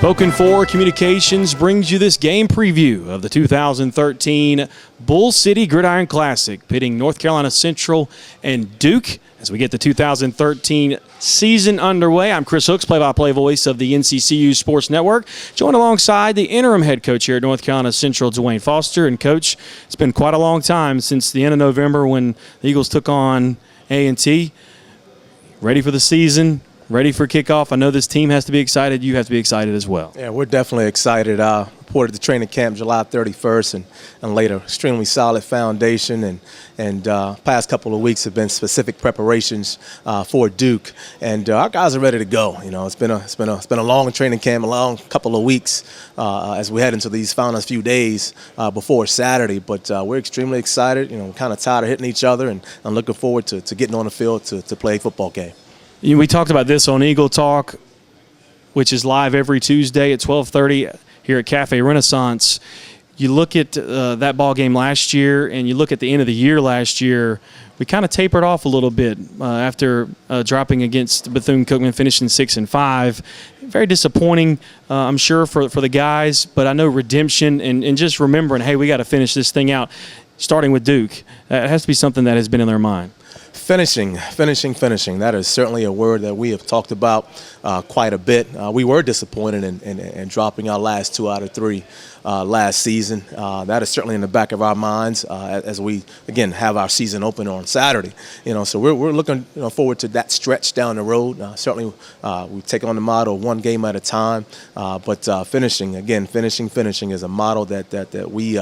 Spoken for Communications brings you this game preview of the 2013 Bull City Gridiron Classic, pitting North Carolina Central and Duke as we get the 2013 season underway. I'm Chris Hooks, play-by-play voice of the NCCU Sports Network, joined alongside the interim head coach here at North Carolina Central, Dwayne Foster. And, Coach, it's been quite a long time since the end of November when the Eagles took on A&T. Ready for the season? Ready for kickoff? I know this team has to be excited. You have to be excited as well. Yeah, we're definitely excited. Reported the training camp July 31st and laid an extremely solid foundation. And past couple of weeks have been specific preparations for Duke. And our guys are ready to go. You know, it's been a long training camp, a long couple of weeks as we head into these final few days before Saturday. But we're extremely excited. You know, kind of tired of hitting each other, and I'm looking forward to getting on the field to play a football game. We talked about this on Eagle Talk, which is live every Tuesday at 12:30 here at Cafe Renaissance. You look at that ball game last year, and you look at the end of the year last year, we kind of tapered off a little bit after dropping against Bethune-Cookman, finishing 6-5. Very disappointing, I'm sure, for the guys, but I know redemption and just remembering, hey, we got to finish this thing out, starting with Duke. That has to be something that has been in their mind. Finishing. That is certainly a word that we have talked about quite a bit. We were disappointed in dropping our last 2 out of 3 last season. That is certainly in the back of our minds as we, again, have our season open on Saturday. You know, so we're looking forward to that stretch down the road. Certainly, we take on the motto one game at a time. But finishing is a model that we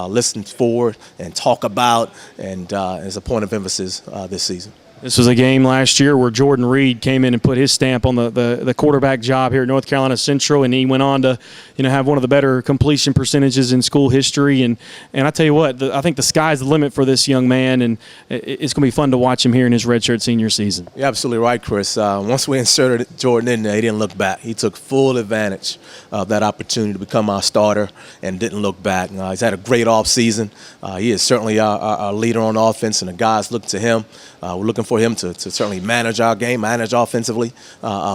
listen for and talk about, and is a point of emphasis this season. This was a game last year where Jordan Reed came in and put his stamp on the quarterback job here at North Carolina Central, and he went on to have one of the better completion percentages in school history. And I tell you what, I think the sky's the limit for this young man, and it's going to be fun to watch him here in his redshirt senior season. You're absolutely right, Chris. Once we inserted Jordan in there, he didn't look back. He took full advantage of that opportunity to become our starter and didn't look back. He's had a great offseason. He is certainly our leader on offense, and the guys look to him. We're looking for him to certainly manage our game, manage offensively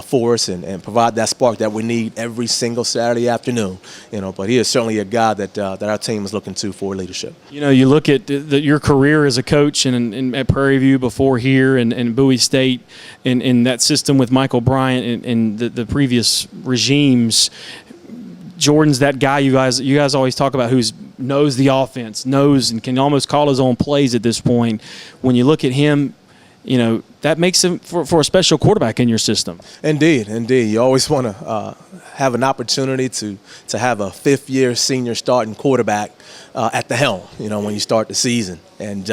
for us, and provide that spark that we need every single Saturday afternoon. But he is certainly a guy that our team is looking to for leadership. You look at your career as a coach and at Prairie View before here and Bowie State, in that system with Michael Bryant and the previous regimes. Jordan's that guy you guys always talk about, who knows the offense, knows and can almost call his own plays at this point. When you look at him, that makes him for a special quarterback in your system. Indeed. You always want to have an opportunity to have a fifth-year senior starting quarterback at the helm, when you start the season. And,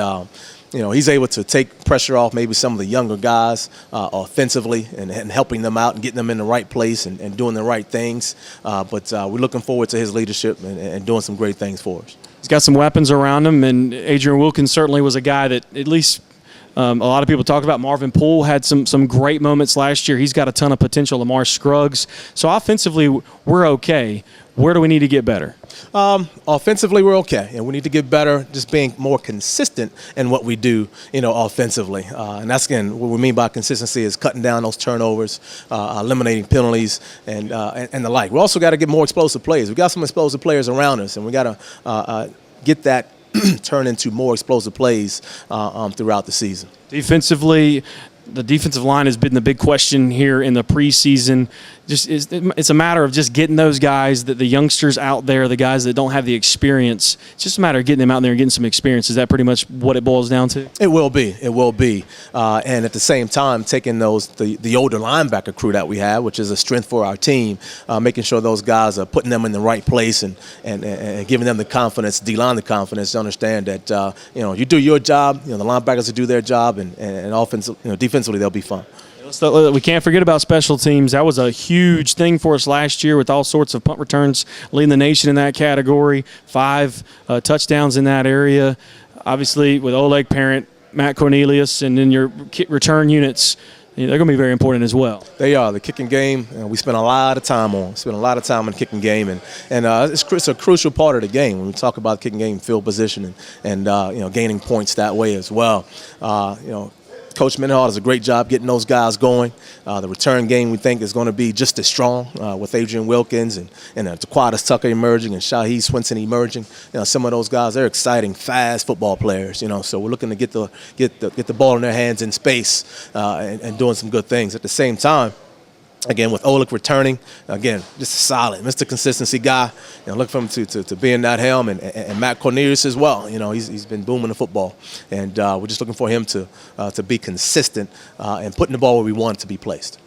he's able to take pressure off maybe some of the younger guys offensively and helping them out and getting them in the right place and doing the right things. But we're looking forward to his leadership and doing some great things for us. He's got some weapons around him, and Adrian Wilkins certainly was a guy that at least a lot of people talked about. Marvin Poole had some great moments last year. He's got a ton of potential. Lamar Scruggs. So offensively, we're okay. Where do we need to get better? Offensively, we're okay, and we need to get better just being more consistent in what we do, offensively. And that's, again, what we mean by consistency is cutting down those turnovers, eliminating penalties, and the like. We also got to get more explosive plays. We got some explosive players around us, and we got to get that turn into more explosive plays throughout the season. Defensively, the defensive line has been the big question here in the preseason. It's a matter of just getting those guys, the youngsters out there, the guys that don't have the experience. It's just a matter of getting them out there and getting some experience. Is that pretty much what it boils down to? It will be. And at the same time, taking the older linebacker crew that we have, which is a strength for our team, making sure those guys are putting them in the right place and giving them the confidence, D-line the confidence to understand that you do your job, the linebackers will do their job, and defensively they'll be fine. We can't forget about special teams. That was a huge thing for us last year with all sorts of punt returns, leading the nation in that category, 5 touchdowns in that area. Obviously, with Oleg Parent, Matt Cornelius, and then your return units, they're going to be very important as well. They are. The kicking game, we spend a lot of time on. On the kicking game, and it's a crucial part of the game when we talk about kicking game, field position, and gaining points that way as well. Coach Mendenhall does a great job getting those guys going. The return game we think is going to be just as strong with Adrian Wilkins and Taquatis Tucker emerging and Shaheed Swinson emerging. Some of those guys, they're exciting, fast football players. So we're looking to get the ball in their hands in space and doing some good things. At the same time, again, with Oleg returning, again, just a solid Mr. Consistency guy. Look for him to be in that helm, and Matt Cornelius as well. He's been booming the football, and we're just looking for him to be consistent and putting the ball where we want it to be placed.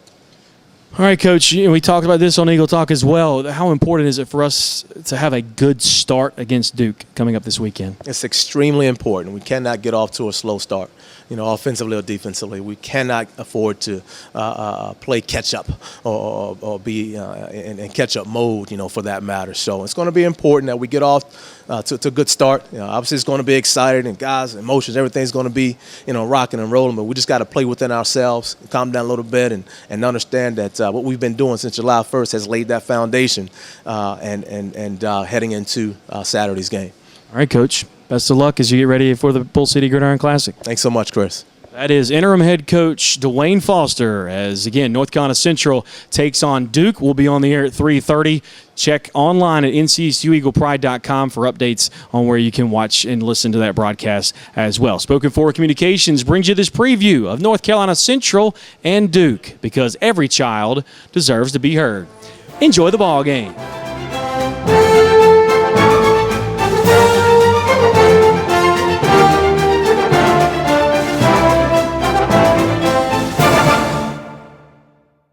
All right, Coach, we talked about this on Eagle Talk as well. How important is it for us to have a good start against Duke coming up this weekend? It's extremely important. We cannot get off to a slow start, offensively or defensively. We cannot afford to play catch-up or be in catch-up mode, for that matter. So it's going to be important that we get off to a good start. Obviously, it's going to be exciting, and guys, emotions, everything's going to be, rocking and rolling. But we just got to play within ourselves, calm down a little bit, and understand that what we've been doing since July 1st has laid that foundation and heading into Saturday's game. All right, Coach. Best of luck as you get ready for the Bull City Gridiron Classic. Thanks so much, Chris. That is interim head coach Dwayne Foster as, again, North Carolina Central takes on Duke. We'll be on the air at 3:30. Check online at nccueaglepride.com for updates on where you can watch and listen to that broadcast as well. Spoken Forward Communications brings you this preview of North Carolina Central and Duke, because every child deserves to be heard. Enjoy the ball game.